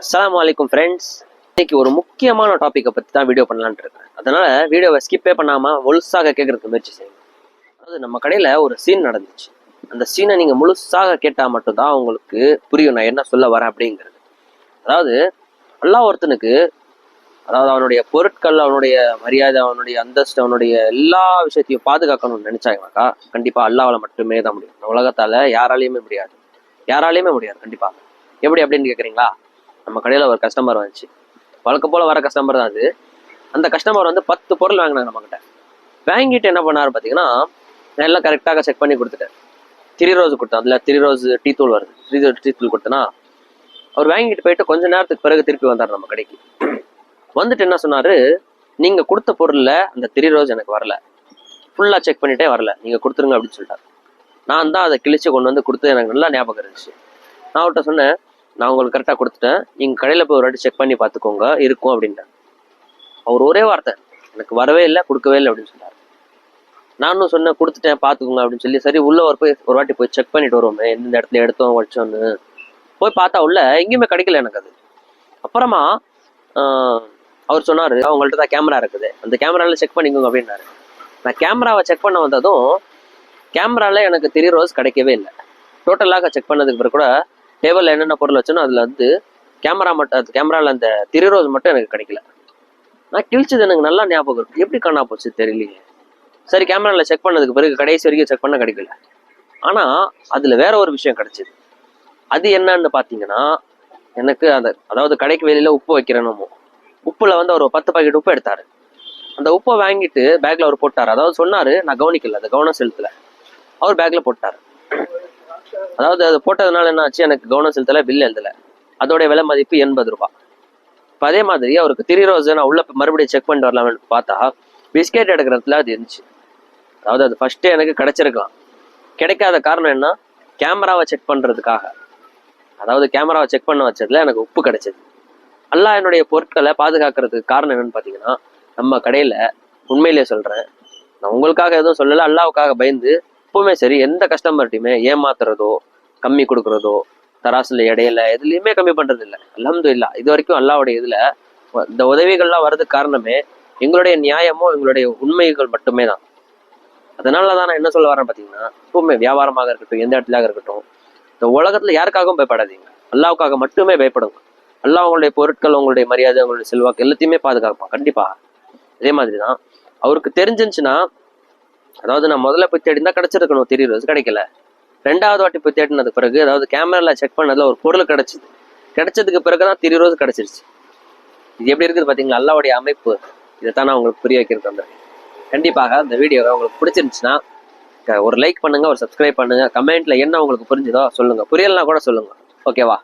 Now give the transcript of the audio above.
அஸ்ஸலாமு அலைக்கும் ஃப்ரெண்ட்ஸ். இன்னைக்கு ஒரு முக்கியமான டாப்பிக்கை பற்றி தான் வீடியோ பண்ணலான்ட்டு இருக்கேன். அதனால வீடியோவை ஸ்கிப்பே பண்ணாமல் முழுசாக கேட்கறதுக்கு முயற்சி செய்யுங்க. அதாவது நம்ம கடையில் ஒரு சீன் நடந்துச்சு. அந்த சீனை நீங்கள் முழுசாக கேட்டால் மட்டும்தான் உங்களுக்கு புரியும் நான் என்ன சொல்ல வரேன் அப்படிங்கிறது. அதாவது அல்லாஹ் ஒருத்தனுக்கு, அதாவது அவனுடைய பொருட்கள், அவனுடைய மரியாதை, அவனுடைய அந்தஸ்து, அவனுடைய எல்லா விஷயத்தையும் பாதுகாக்கணும்னு நினைச்சாங்கனாக்கா கண்டிப்பாக அல்லாஹ்வால மட்டுமே தான் முடியும். இந்த உலகத்தால் யாராலையுமே முடியாது, கண்டிப்பாக. எப்படி அப்படின்னு கேட்குறீங்களா? நம்ம கடையில் ஒரு கஸ்டமர் வந்துச்சு. வழக்கம் போல் வர கஸ்டமர் தான் அது. அந்த கஸ்டமர் வந்து 10 பொருள் வாங்கினாங்க நம்மக்கிட்ட. வாங்கிட்டு என்ன பண்ணாரு பார்த்தீங்கன்னா, நான் எல்லாம் கரெக்டாக செக் பண்ணி கொடுத்துட்டேன். 3 ரோஸ் கொடுத்தேன். அதில் 3 ரோஸ் டீ தூள் வருது. 3 ரோஸ் டீ தூள் கொடுத்தேன்னா அவர் வாங்கிட்டு போயிட்டு கொஞ்ச நேரத்துக்கு பிறகு திருப்பி வந்தார் நம்ம கடைக்கு. வந்துட்டு என்ன சொன்னார், நீங்கள் கொடுத்த பொருளில் அந்த 3 ரோஸ் எனக்கு வரல, ஃபுல்லாக செக் பண்ணிட்டே வரல, நீங்கள் கொடுத்துருங்க அப்படின்னு சொல்லிட்டார். நான் தான் அதை கிழிச்சு கொண்டு வந்து கொடுத்து எனக்கு நல்லா ஞாபகம் இருந்துச்சு. நான் அவர்கிட்ட சொன்னேன், நான் உங்களுக்கு கரெக்டாக கொடுத்துட்டேன், நீங்கள் கடையில் போய் ஒரு வாட்டி செக் பண்ணி பார்த்துக்கோங்க இருக்கும் அப்படின்ட்டேன். அவர் ஒரே வார்த்தை, எனக்கு வரவே இல்லை, கொடுக்கவே இல்லை அப்படின்னு சொன்னார். நானும் சொன்னேன், கொடுத்துட்டேன் பார்த்துக்கோங்க அப்படின்னு சொல்லி. சரி உள்ள ஒரு வாட்டி போய் செக் பண்ணிட்டு வருவோமே, எந்த இடத்துல எடுத்தோம் வச்சோன்னு போய் பார்த்தா உள்ள எங்கேயுமே கிடைக்கல எனக்கு அது. அப்புறமா அவர் சொன்னார், அவங்கள்ட்ட தான் கேமரா இருக்குது, அந்த கேமராவில் செக் பண்ணிக்கோங்க அப்படின்னாரு. நான் கேமராவை செக் பண்ண வந்ததும் கேமராவில் எனக்கு 3 ரோஸ் கிடைக்கவே இல்லை. டோட்டலாக செக் பண்ணதுக்கு பிறகு கூட டேபிளில் என்னென்ன பொருள் வச்சோன்னா அதில் வந்து கேமராவில் அந்த 3 ரோஸ் மட்டும் எனக்கு கிடைக்கல. நான் கிழிச்சது எனக்கு நல்லா ஞாபகம் இருக்கு, எப்படி காணா போச்சு தெரியலையே. சரி கேமராவில் செக் பண்ணதுக்கு பிறகு கடைசி வரைக்கும் செக் பண்ண கிடைக்கல. ஆனால் அதில் வேற ஒரு விஷயம் கிடைச்சிது. அது என்னன்னு பார்த்தீங்கன்னா, எனக்கு அதாவது கடைக்கு வெளியில் உப்பு வைக்கிறேன்னு, உப்பில் வந்து அவர் 10 பாக்கெட் உப்பு எடுத்தார். அந்த உப்பை வாங்கிட்டு பேக்கில் அவர் போட்டார். அதாவது சொன்னார், நான் கவனிக்கல, அதை கவனம் செலுத்தலை, அவர் பேக்கில் போட்டார். அதாவது அது போட்டதுனால என்ன ஆச்சு, எனக்கு கவனம் செலுத்தலை, பில் எழுதலை, அதோடைய விலை மதிப்பு 80 ரூபாய். இப்போ அதே மாதிரி அவருக்கு 3 ரோஸ் நான் உள்ள மறுபடியும் செக் பண்ணிட்டு வரலாம்னு பார்த்தா பிஸ்கெட் எடுக்கிறதுல அது இருந்துச்சு. அதாவது அது ஃபர்ஸ்டே எனக்கு கிடைச்சிருக்கலாம். கிடைக்காத காரணம் என்ன, கேமராவை செக் பண்ணுறதுக்காக. அதாவது கேமராவை செக் பண்ண வச்சதுல எனக்கு உப்பு கிடைச்சது. அல்லாஹ் என்னுடைய பொருட்களை பாதுகாக்கிறதுக்கு காரணம் என்னன்னு பார்த்தீங்கன்னா, நம்ம கடையில் உண்மையிலேயே சொல்கிறேன், நான் உங்களுக்காக எதுவும் சொல்லலை, அல்லாவுக்காக பயந்து எப்பவுமே சரி எந்த கஸ்டமர்ட்டையுமே ஏமாத்துறதோ, கம்மி கொடுக்குறதோ, தராசுல இடையில எதுலையுமே கம்மி பண்றது இல்லை. அல்ஹம்துலில்லாஹ் இது வரைக்கும் அல்லாவுடைய இதுல இந்த உதவிகள்லாம் வர்றதுக்கு காரணமே எங்களுடைய நியாயமோ எங்களுடைய உண்மைகள் மட்டுமே தான். அதனாலதான் நான் என்ன சொல்ல வரேன் பார்த்தீங்கன்னா, எப்பவுமே வியாபாரமாக இருக்கட்டும், எந்த இடத்துலாக இருக்கட்டும், இந்த உலகத்துல யாருக்காகவும் பயப்படாதீங்க, அல்லாவுக்காக மட்டுமே பயப்படுங்க. அல்லாஹ் உங்களுடைய பொருட்கள், உங்களுடைய மரியாதை, உங்களுடைய செல்வாக்கு எல்லாத்தையுமே பாதுகாப்பான் கண்டிப்பா. அதே மாதிரிதான் அவருக்கு தெரிஞ்சிருந்துச்சுன்னா, அதாவது நான் முதல்ல போய் தேடி தான் கிடைச்சிருக்கணும், 3 ரோஸ் கிடைக்கல. 2வது வாட்டி போய் தேடினது பிறகு, அதாவது கேமரால செக் பண்ணதுல ஒரு பொருள் கிடைச்சிது. கிடைச்சதுக்கு பிறகுதான் 3 ரோஸ் கிடைச்சிருச்சு. இது எப்படி இருக்குது பாத்தீங்களா அல்லாஹ்வுடைய அமைப்பு. இதைத்தான் நான் உங்களுக்கு புரிய வைக்கிறது வந்திருக்கேன். கண்டிப்பாக இந்த வீடியோவை உங்களுக்கு பிடிச்சிருந்துச்சுன்னா ஒரு லைக் பண்ணுங்க, ஒரு சப்ஸ்கிரைப் பண்ணுங்க, கமெண்ட்ல என்ன உங்களுக்கு புரிஞ்சுதோ சொல்லுங்க, புரியலன்னா கூட சொல்லுங்க, ஓகேவா?